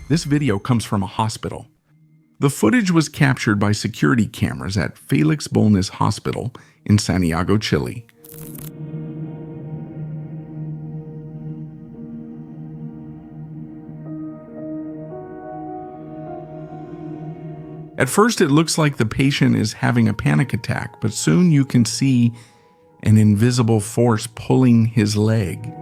This video comes from a hospital. The footage was captured by security cameras at Felix Bolnes Hospital in Santiago, Chile. At first, it looks like the patient is having a panic attack, but soon you can see an invisible force pulling his leg.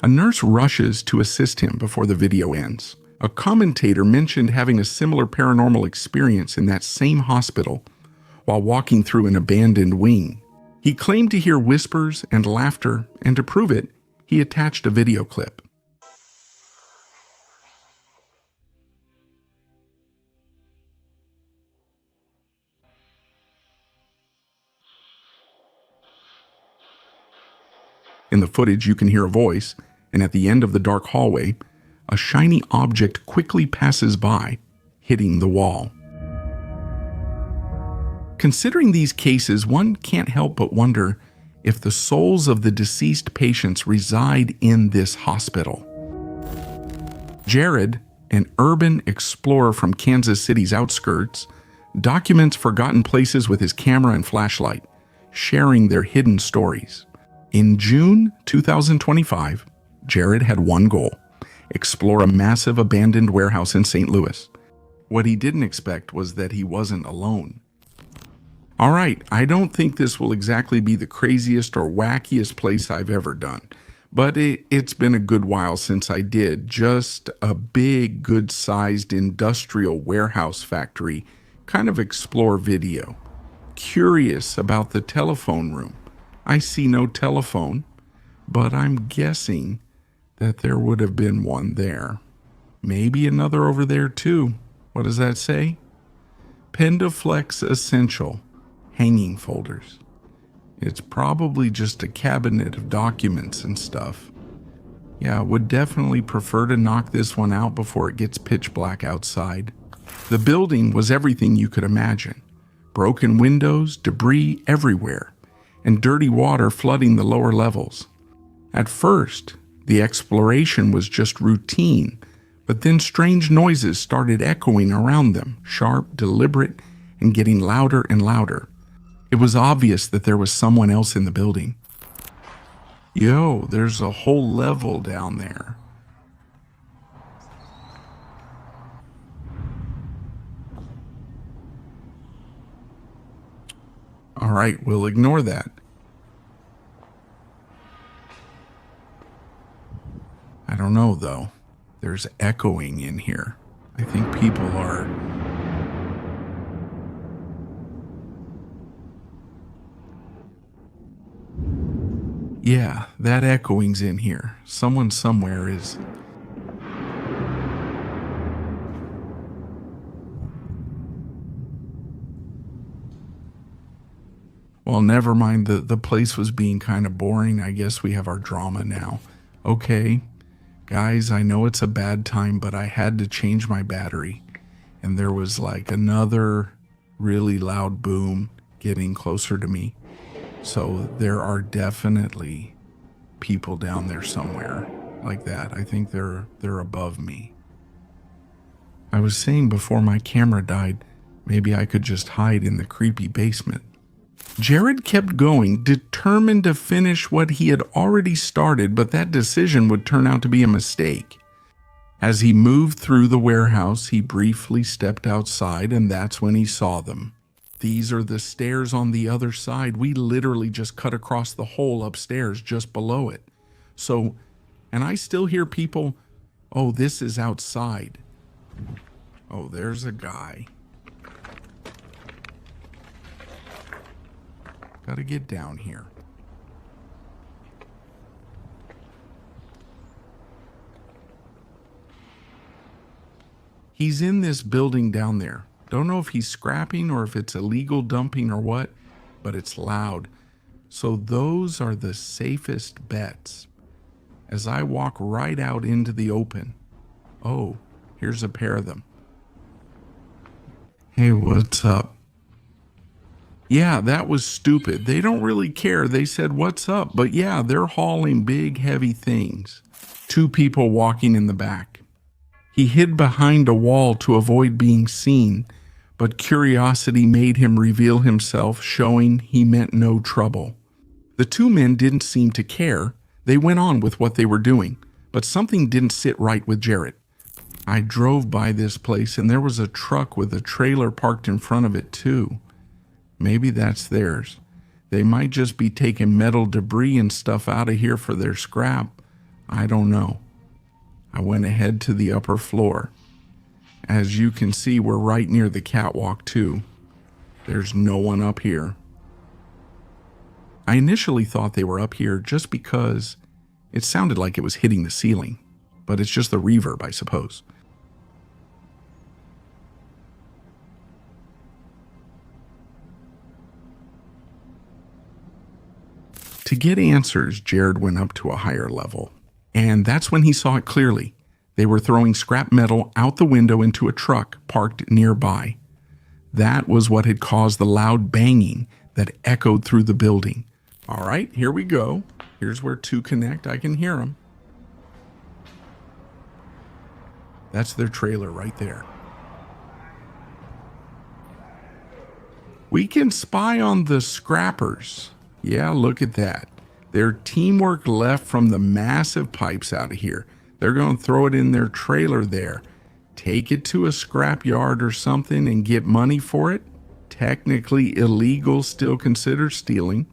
A nurse rushes to assist him before the video ends. A commentator mentioned having a similar paranormal experience in that same hospital while walking through an abandoned wing. He claimed to hear whispers and laughter, and to prove it, he attached a video clip. In the footage, you can hear a voice, and at the end of the dark hallway, a shiny object quickly passes by, hitting the wall. Considering these cases, one can't help but wonder if the souls of the deceased patients reside in this hospital. Jared, an urban explorer from Kansas City's outskirts, documents forgotten places with his camera and flashlight, sharing their hidden stories. In June 2025, Jared had one goal: explore a massive abandoned warehouse in St. Louis. What he didn't expect was that he wasn't alone. All right, I don't think this will exactly be the craziest or wackiest place I've ever done, but it's been a good while since I did just a big, good-sized industrial warehouse factory kind of explore video. Curious about the telephone room. I see no telephone, but I'm guessing that there would have been one there. Maybe another over there too. What does that say? Pendaflex Essential. Hanging folders. It's probably just a cabinet of documents and stuff. Yeah, would definitely prefer to knock this one out before it gets pitch black outside. The building was everything you could imagine. Broken windows, debris everywhere, and dirty water flooding the lower levels. At first, the exploration was just routine, but then strange noises started echoing around them, sharp, deliberate, and getting louder and louder. It was obvious that there was someone else in the building. Yo, there's a whole level down there. All right, we'll ignore that. I don't know, though. There's echoing in here. I think people are... Yeah, that echoing's in here. Someone somewhere is... Well, never mind. The place was being kind of boring. I guess we have our drama now. Okay, guys, I know it's a bad time, but I had to change my battery. And there was like another really loud boom getting closer to me. So there are definitely people down there somewhere like that. I think they're above me. I was saying before my camera died, maybe I could just hide in the creepy basement. Jared kept going, determined to finish what he had already started, but that decision would turn out to be a mistake. As he moved through the warehouse, he briefly stepped outside, and that's when he saw them. These are the stairs on the other side. We literally just cut across the hole upstairs just below it. So, and I still hear people, oh, this is outside. Oh, there's a guy. Gotta get down here. He's in this building down there. Don't know if he's scrapping or if it's illegal dumping or what, but it's loud. So those are the safest bets. As I walk right out into the open, oh, here's a pair of them. Hey, what's up? Yeah, that was stupid. They don't really care. They said, "What's up?" But yeah, they're hauling big, heavy things. Two people walking in the back. He hid behind a wall to avoid being seen, but curiosity made him reveal himself, showing he meant no trouble. The two men didn't seem to care. They went on with what they were doing, but something didn't sit right with Jarrett. I drove by this place and there was a truck with a trailer parked in front of it too. Maybe that's theirs. They might just be taking metal debris and stuff out of here for their scrap. I don't know. I went ahead to the upper floor. As you can see, we're right near the catwalk too. There's no one up here. I initially thought they were up here just because it sounded like it was hitting the ceiling, but it's just the reverb, I suppose. To get answers, Jared went up to a higher level, and that's when he saw it clearly. They were throwing scrap metal out the window into a truck parked nearby. That was what had caused the loud banging that echoed through the building. All right, here we go. Here's where two connect. I can hear them. That's their trailer right there. We can spy on the scrappers. Yeah, look at that. Their teamwork left from the massive pipes out of here. They're going to throw it in their trailer there. Take it to a scrap yard or something and get money for it. Technically illegal, still considered stealing.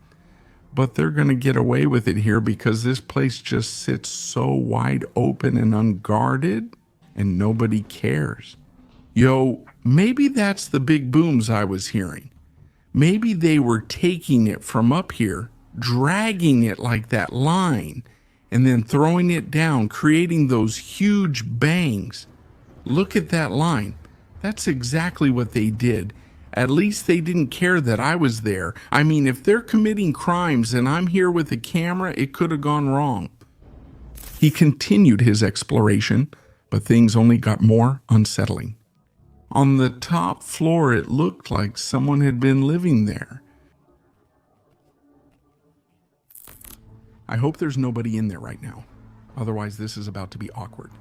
But they're going to get away with it here because this place just sits so wide open and unguarded and nobody cares. Yo, maybe that's the big booms I was hearing. Maybe they were taking it from up here, dragging it like that line, and then throwing it down, creating those huge bangs. Look at that line. That's exactly what they did. At least they didn't care that I was there. I mean, if they're committing crimes and I'm here with a camera, it could have gone wrong. He continued his exploration, but things only got more unsettling. On the top floor, it looked like someone had been living there. I hope there's nobody in there right now. Otherwise, this is about to be awkward.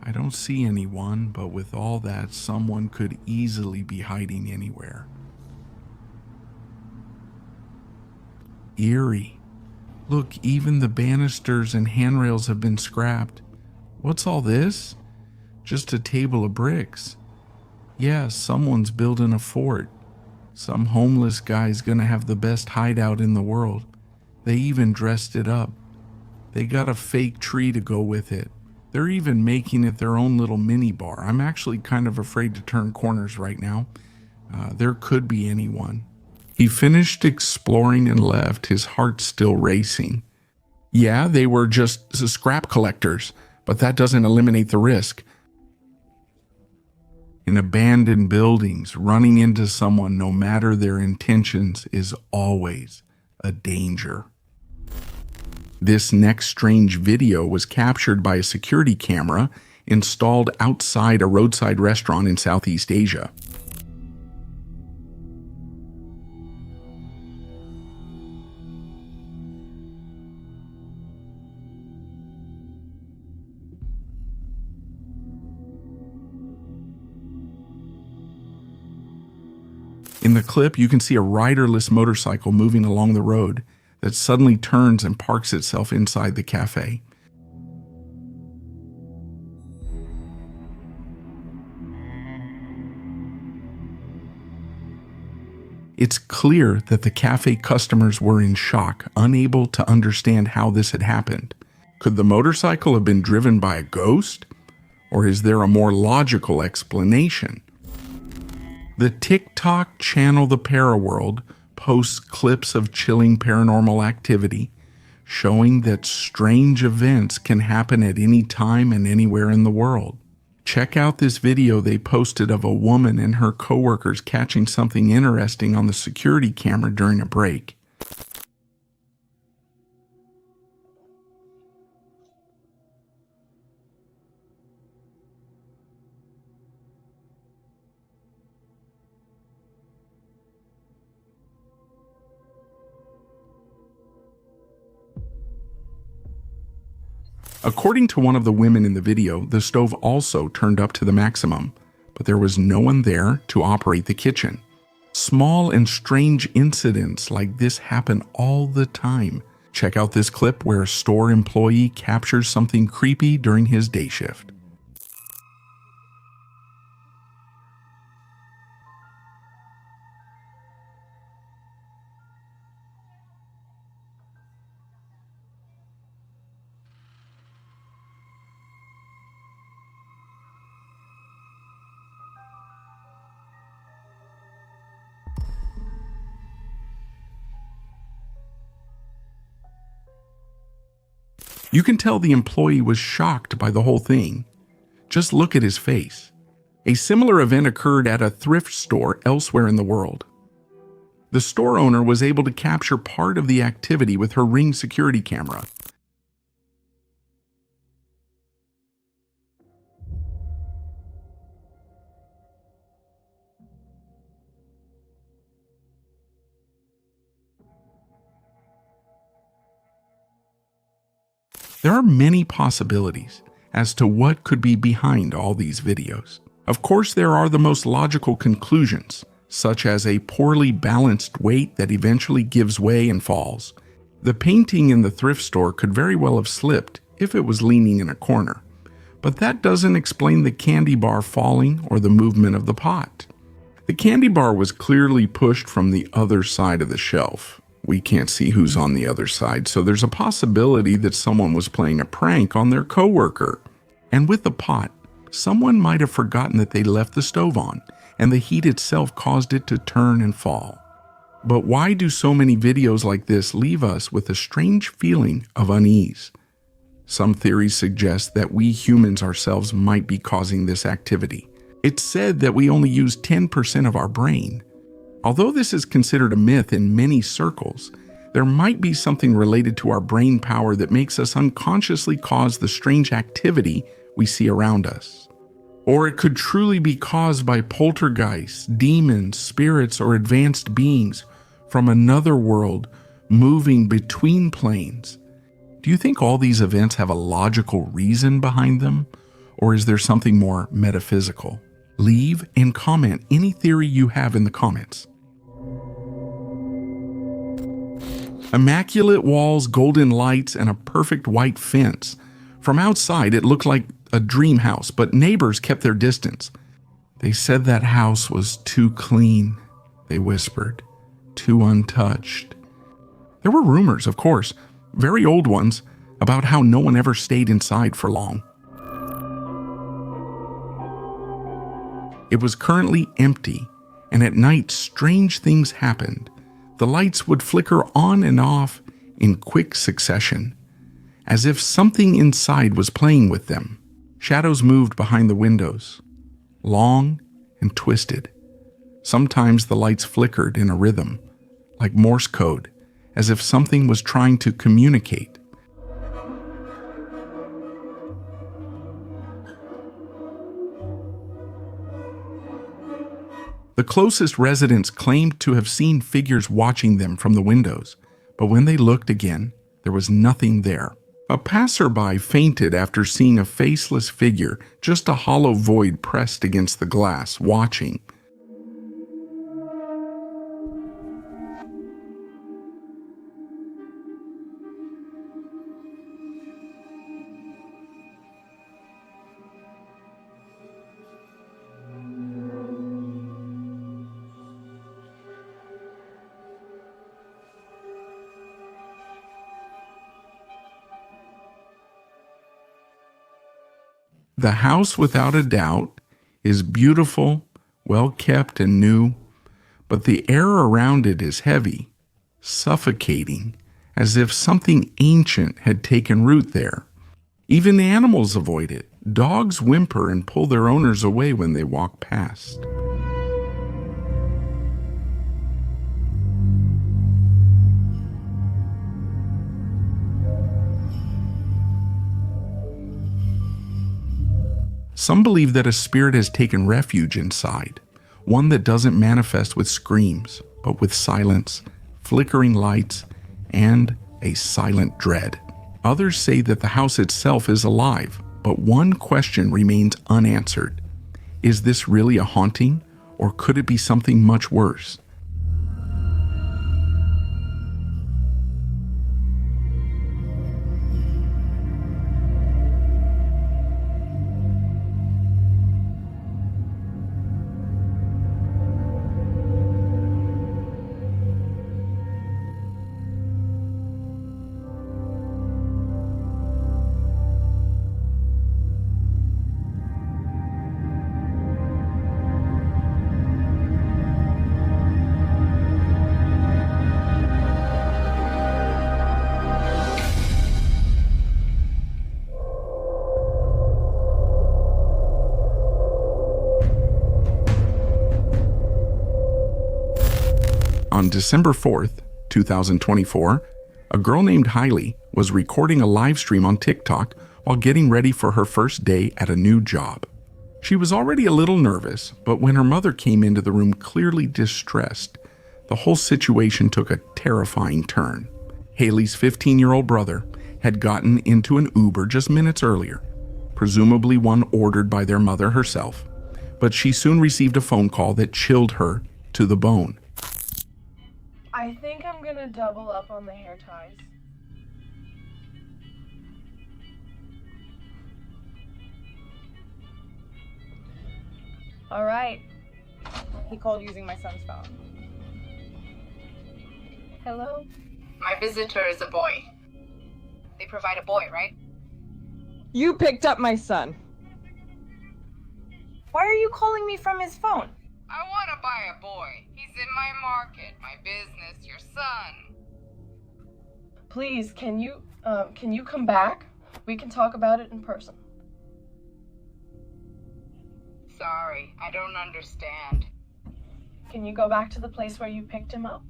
I don't see anyone, but with all that, someone could easily be hiding anywhere. Eerie. Look, even the banisters and handrails have been scrapped. What's all this? Just a table of bricks. Yeah, someone's building a fort. Some homeless guy's gonna have the best hideout in the world. They even dressed it up. They got a fake tree to go with it. They're even making it their own little mini bar. I'm actually kind of afraid to turn corners right now. There could be anyone. He finished exploring and left, his heart still racing. Yeah, they were just scrap collectors, but that doesn't eliminate the risk. In abandoned buildings, running into someone, no matter their intentions, is always a danger. This next strange video was captured by a security camera installed outside a roadside restaurant in Southeast Asia. In the clip, you can see a riderless motorcycle moving along the road that suddenly turns and parks itself inside the cafe. It's clear that the cafe customers were in shock, unable to understand how this had happened. Could the motorcycle have been driven by a ghost? Or is there a more logical explanation? The TikTok channel The Paraworld posts clips of chilling paranormal activity, showing that strange events can happen at any time and anywhere in the world. Check out this video they posted of a woman and her coworkers catching something interesting on the security camera during a break. According to one of the women in the video, the stove also turned up to the maximum, but there was no one there to operate the kitchen. Small and strange incidents like this happen all the time. Check out this clip where a store employee captures something creepy during his day shift. You can tell the employee was shocked by the whole thing. Just look at his face. A similar event occurred at a thrift store elsewhere in the world. The store owner was able to capture part of the activity with her Ring security camera. There are many possibilities as to what could be behind all these videos. Of course, there are the most logical conclusions, such as a poorly balanced weight that eventually gives way and falls. The painting in the thrift store could very well have slipped if it was leaning in a corner, but that doesn't explain the candy bar falling or the movement of the pot. The candy bar was clearly pushed from the other side of the shelf. We can't see who's on the other side, so there's a possibility that someone was playing a prank on their coworker. And with the pot, someone might have forgotten that they left the stove on, and the heat itself caused it to turn and fall. But why do so many videos like this leave us with a strange feeling of unease? Some theories suggest that we humans ourselves might be causing this activity. It's said that we only use 10% of our brain. Although this is considered a myth in many circles, there might be something related to our brain power that makes us unconsciously cause the strange activity we see around us. Or it could truly be caused by poltergeists, demons, spirits, or advanced beings from another world moving between planes. Do you think all these events have a logical reason behind them? Or is there something more metaphysical? Leave and comment any theory you have in the comments. Immaculate walls, golden lights, and a perfect white fence. From outside, it looked like a dream house, but neighbors kept their distance. They said that house was too clean, they whispered, too untouched. There were rumors, of course, very old ones, about how no one ever stayed inside for long. It was currently empty, and at night strange things happened. The lights would flicker on and off in quick succession, as if something inside was playing with them. Shadows moved behind the windows, long and twisted. Sometimes the lights flickered in a rhythm, like Morse code, as if something was trying to communicate. The closest residents claimed to have seen figures watching them from the windows, but when they looked again, there was nothing there. A passerby fainted after seeing a faceless figure, just a hollow void pressed against the glass, watching. The house, without a doubt, is beautiful, well kept, and new, but the air around it is heavy, suffocating, as if something ancient had taken root there. Even the animals avoid it. Dogs whimper and pull their owners away when they walk past. Some believe that a spirit has taken refuge inside, one that doesn't manifest with screams, but with silence, flickering lights, and a silent dread. Others say that the house itself is alive, but one question remains unanswered. Is this really a haunting, or could it be something much worse? On December 4th, 2024, a girl named Hailey was recording a live stream on TikTok while getting ready for her first day at a new job. She was already a little nervous, but when her mother came into the room clearly distressed, the whole situation took a terrifying turn. Hailey's 15-year-old brother had gotten into an Uber just minutes earlier, presumably one ordered by their mother herself, but she soon received a phone call that chilled her to the bone. I think I'm gonna double up on the hair ties. All right. He called using my son's phone. Hello? My visitor is a boy. They provide a boy, right? You picked up my son. Why are you calling me from his phone? I want to buy a boy. He's in my market, my business, your son. Please, can you come back? We can talk about it in person. Sorry, I don't understand. Can you go back to the place where you picked him up?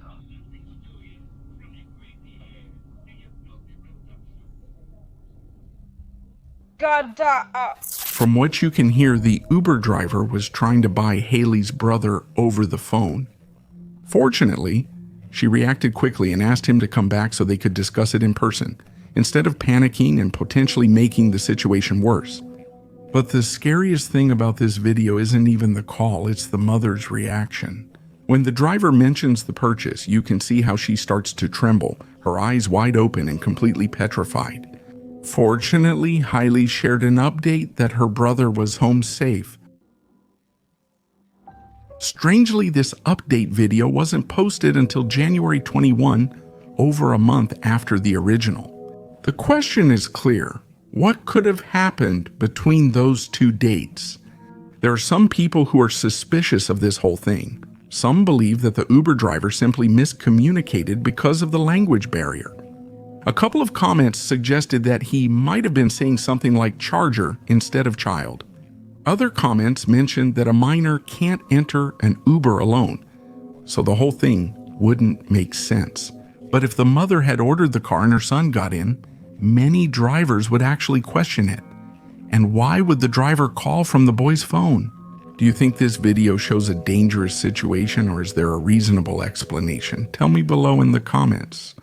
From what you can hear, the Uber driver was trying to buy Hailey's brother over the phone. Fortunately, she reacted quickly and asked him to come back so they could discuss it in person, instead of panicking and potentially making the situation worse. But the scariest thing about this video isn't even the call, it's the mother's reaction. When the driver mentions the purchase, you can see how she starts to tremble, her eyes wide open and completely petrified. Fortunately, Hailey shared an update that her brother was home safe. Strangely, this update video wasn't posted until January 21, over a month after the original. The question is clear. What could have happened between those two dates? There are some people who are suspicious of this whole thing. Some believe that the Uber driver simply miscommunicated because of the language barrier. A couple of comments suggested that he might have been saying something like charger instead of child. Other comments mentioned that a minor can't enter an Uber alone, so the whole thing wouldn't make sense. But if the mother had ordered the car and her son got in, many drivers would actually question it. And why would the driver call from the boy's phone? Do you think this video shows a dangerous situation, or is there a reasonable explanation? Tell me below in the comments.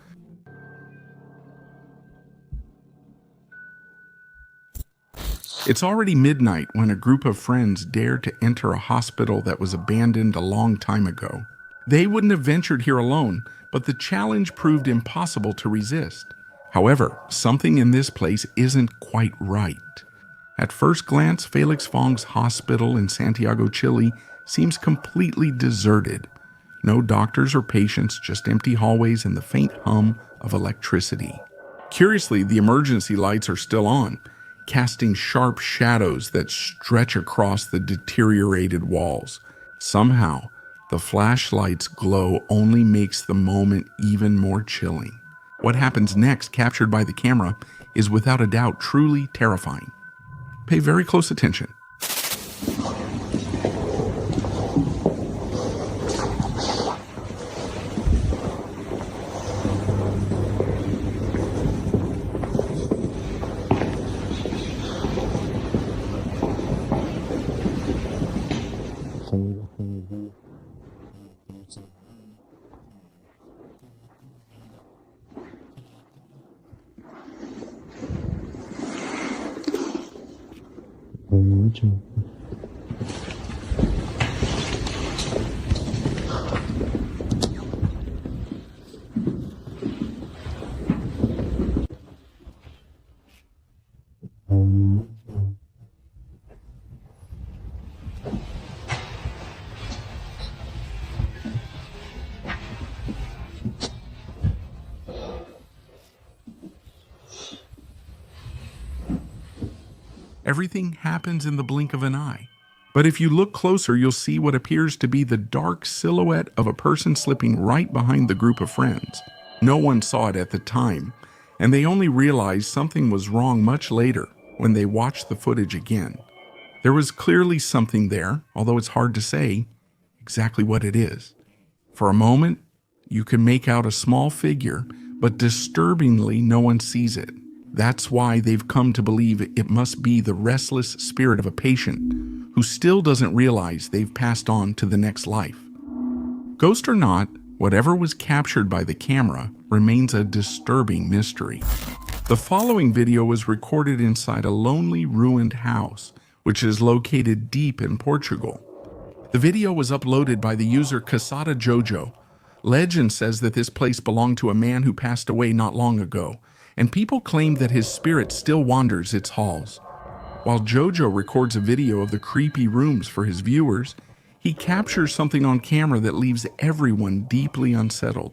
It's already midnight when a group of friends dared to enter a hospital that was abandoned a long time ago. They wouldn't have ventured here alone, but the challenge proved impossible to resist. However, something in this place isn't quite right. At first glance, Felix Fong's hospital in Santiago, Chile seems completely deserted. No doctors or patients, just empty hallways and the faint hum of electricity. Curiously, the emergency lights are still on, casting sharp shadows that stretch across the deteriorated walls. Somehow, the flashlight's glow only makes the moment even more chilling. What happens next, captured by the camera, is without a doubt truly terrifying. Pay very close attention. Everything happens in the blink of an eye. But if you look closer, you'll see what appears to be the dark silhouette of a person slipping right behind the group of friends. No one saw it at the time, and they only realized something was wrong much later when they watched the footage again. There was clearly something there, although it's hard to say exactly what it is. For a moment, you can make out a small figure, but disturbingly, no one sees it. That's why they've come to believe it must be the restless spirit of a patient who still doesn't realize they've passed on to the next life. Ghost or not, whatever was captured by the camera remains a disturbing mystery. The following video was recorded inside a lonely, ruined house, which is located deep in Portugal. The video was uploaded by the user Casada Jojo. Legend says that this place belonged to a man who passed away not long ago, and people claim that his spirit still wanders its halls. While Jojo records a video of the creepy rooms for his viewers, he captures something on camera that leaves everyone deeply unsettled.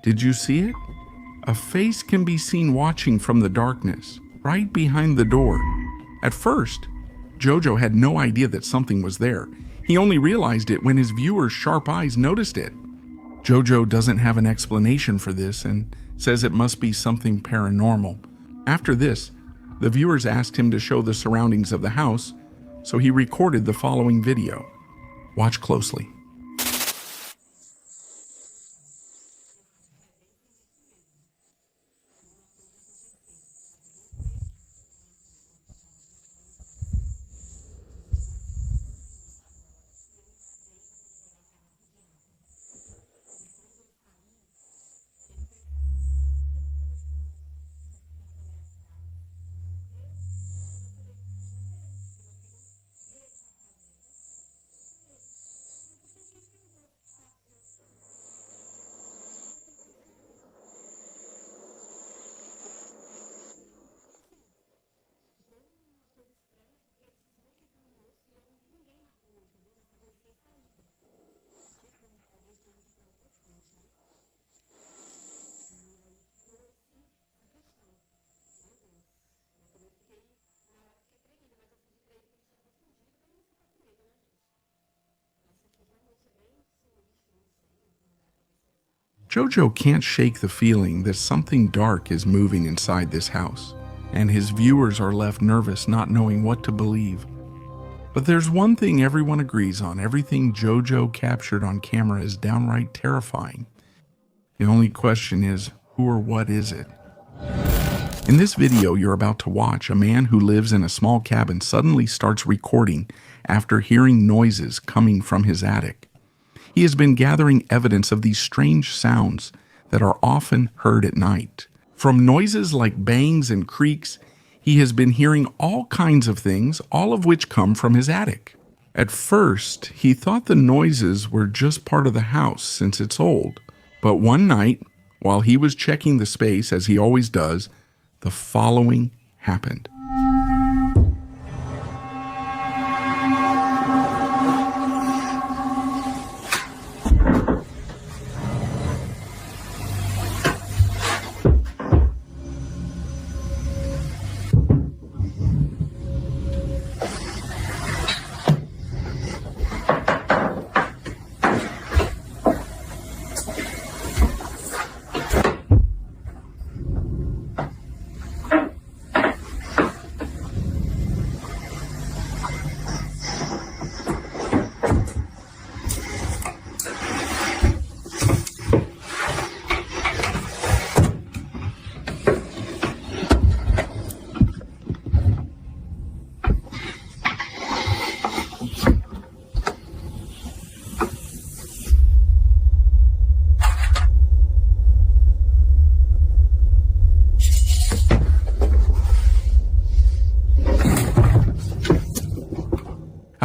Did you see it? A face can be seen watching from the darkness, right behind the door. At first, Jojo had no idea that something was there. He only realized it when his viewers' sharp eyes noticed it. Jojo doesn't have an explanation for this and says it must be something paranormal. After this, the viewers asked him to show the surroundings of the house, so he recorded the following video. Watch closely. Jojo can't shake the feeling that something dark is moving inside this house, and his viewers are left nervous, not knowing what to believe. But there's one thing everyone agrees on: everything Jojo captured on camera is downright terrifying. The only question is, who or what is it? In this video you're about to watch, a man who lives in a small cabin suddenly starts recording after hearing noises coming from his attic. He has been gathering evidence of these strange sounds that are often heard at night. From noises like bangs and creaks, he has been hearing all kinds of things, all of which come from his attic. At first, he thought the noises were just part of the house since it's old. But one night, while he was checking the space, as he always does, the following happened.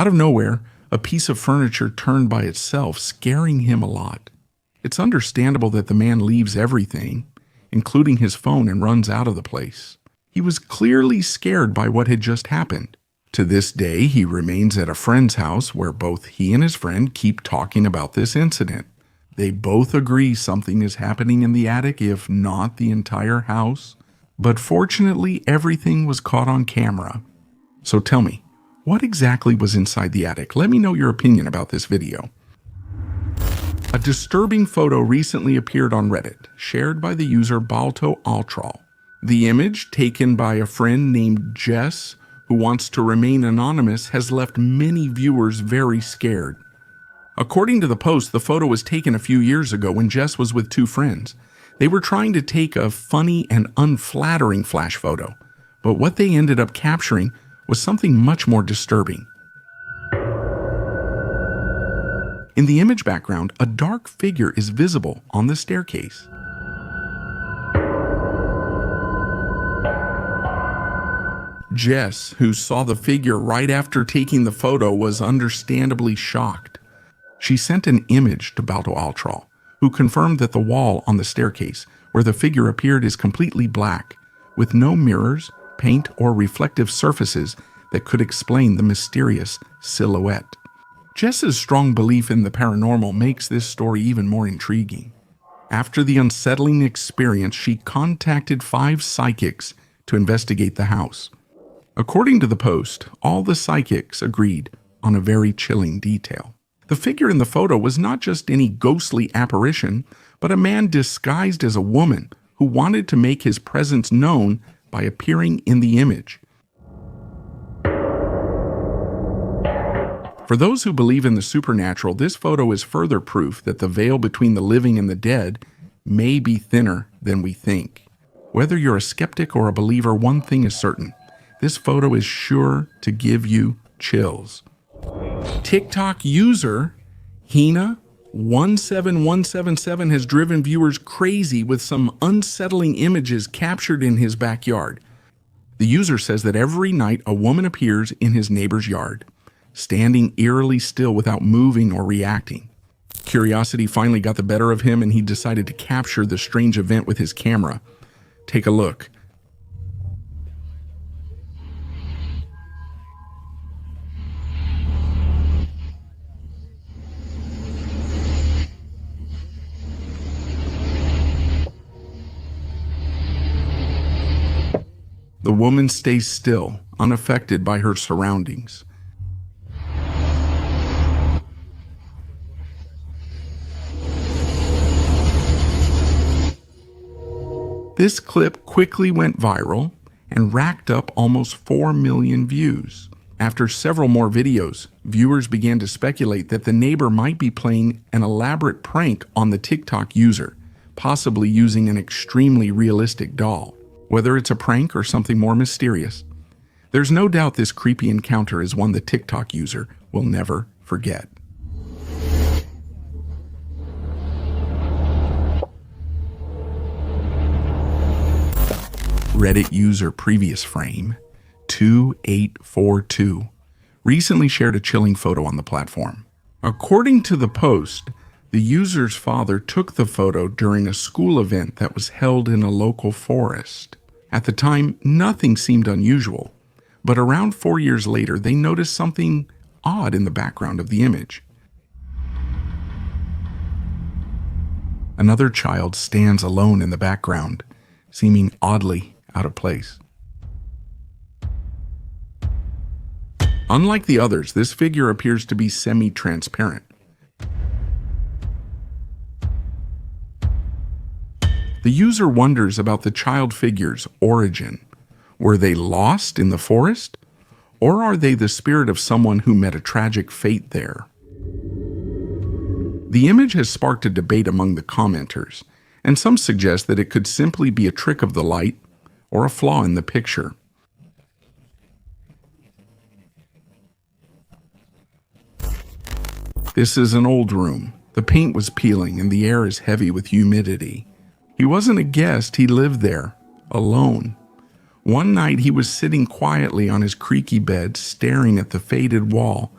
Out of nowhere, a piece of furniture turned by itself, scaring him a lot. It's understandable that the man leaves everything, including his phone, and runs out of the place. He was clearly scared by what had just happened. To this day, he remains at a friend's house where both he and his friend keep talking about this incident. They both agree something is happening in the attic, if not the entire house. But fortunately, everything was caught on camera. So tell me, what exactly was inside the attic? Let me know your opinion about this video. A disturbing photo recently appeared on Reddit, shared by the user Balto Altral. The image, taken by a friend named Jess, who wants to remain anonymous, has left many viewers very scared. According to the post, the photo was taken a few years ago when Jess was with two friends. They were trying to take a funny and unflattering flash photo, but what they ended up capturing was something much more disturbing. In the image background, a dark figure is visible on the staircase. Jess, who saw the figure right after taking the photo, was understandably shocked. She sent an image to Balto Altral, who confirmed that the wall on the staircase where the figure appeared is completely black, with no mirrors, paint, or reflective surfaces that could explain the mysterious silhouette. Jess's strong belief in the paranormal makes this story even more intriguing. After the unsettling experience, she contacted 5 psychics to investigate the house. According to the post, all the psychics agreed on a very chilling detail. The figure in the photo was not just any ghostly apparition, but a man disguised as a woman who wanted to make his presence known by appearing in the image. For those who believe in the supernatural, this photo is further proof that the veil between the living and the dead may be thinner than we think. Whether you're a skeptic or a believer, one thing is certain: this photo is sure to give you chills. TikTok user Hina17177 has driven viewers crazy with some unsettling images captured in his backyard. The user says that every night a woman appears in his neighbor's yard, standing eerily still without moving or reacting. Curiosity finally got the better of him, and he decided to capture the strange event with his camera. Take a look. The woman stays still, unaffected by her surroundings. This clip quickly went viral and racked up almost 4 million views. After several more videos, viewers began to speculate that the neighbor might be playing an elaborate prank on the TikTok user, possibly using an extremely realistic doll. Whether it's a prank or something more mysterious, there's no doubt this creepy encounter is one the TikTok user will never forget. Reddit user previous frame 2842 recently shared a chilling photo on the platform. According to the post, the user's father took the photo during a school event that was held in a local forest. At the time, nothing seemed unusual, but around 4 years later, they noticed something odd in the background of the image. Another child stands alone in the background, seeming oddly out of place. Unlike the others, this figure appears to be semi-transparent. The user wonders about the child figure's origin. Were they lost in the forest? Or are they the spirit of someone who met a tragic fate there? The image has sparked a debate among the commenters, and some suggest that it could simply be a trick of the light or a flaw in the picture. This is an old room. The paint was peeling and the air is heavy with humidity. He wasn't a guest, he lived there, alone. One night he was sitting quietly on his creaky bed, staring at the faded wall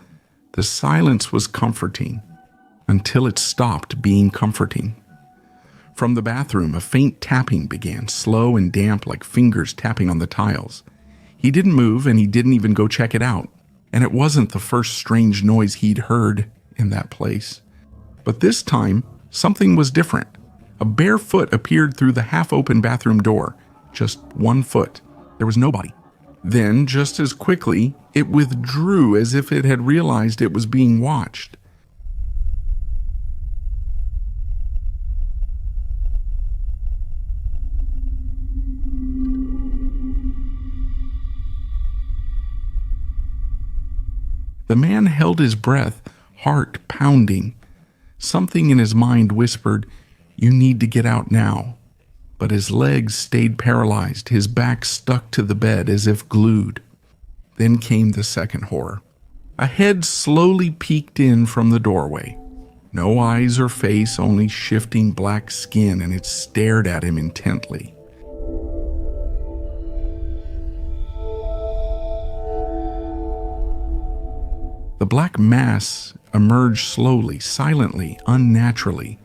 The silence was comforting until it stopped being comforting. From the bathroom, a faint tapping began, slow and damp like fingers tapping on the tiles. He didn't move, and he didn't even go check it out. And it wasn't the first strange noise he'd heard in that place. But this time, something was different. A bare foot appeared through the half-open bathroom door. Just 1 foot. There was nobody. Then, just as quickly, it withdrew as if it had realized it was being watched. The man held his breath, heart pounding. Something in his mind whispered, "You need to get out now." But his legs stayed paralyzed, his back stuck to the bed as if glued. Then came the second horror. A head slowly peeked in from the doorway. No eyes or face, only shifting black skin, and it stared at him intently. The black mass emerged slowly, silently, unnaturally.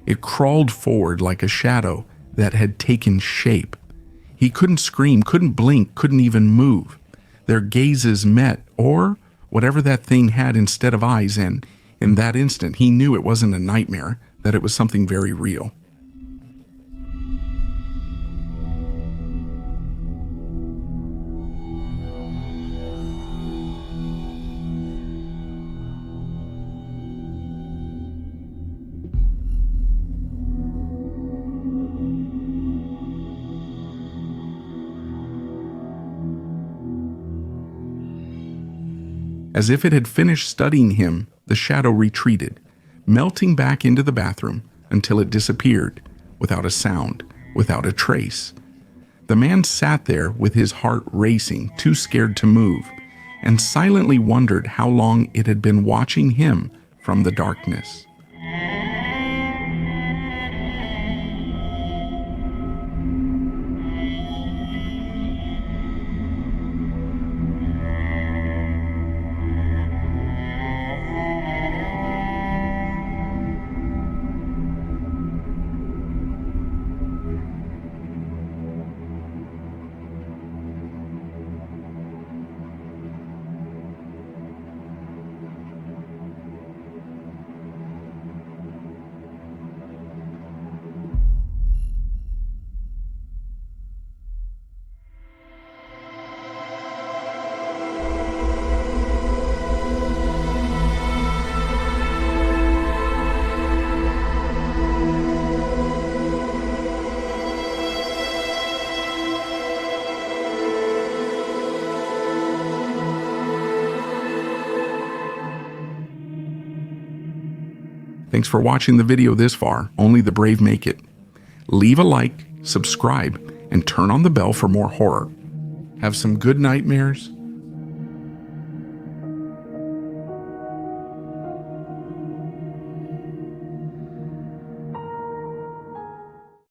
It crawled forward like a shadow that had taken shape. He couldn't scream, couldn't blink, couldn't even move. Their gazes met, or whatever that thing had instead of eyes, and in that instant he knew it wasn't a nightmare, that it was something very real. As if it had finished studying him, the shadow retreated, melting back into the bathroom until it disappeared, without a sound, without a trace. The man sat there with his heart racing, too scared to move, and silently wondered how long it had been watching him from the darkness. Thanks for watching the video this far. Only the brave make it. Leave a like, subscribe, and turn on the bell for more horror. Have some good nightmares,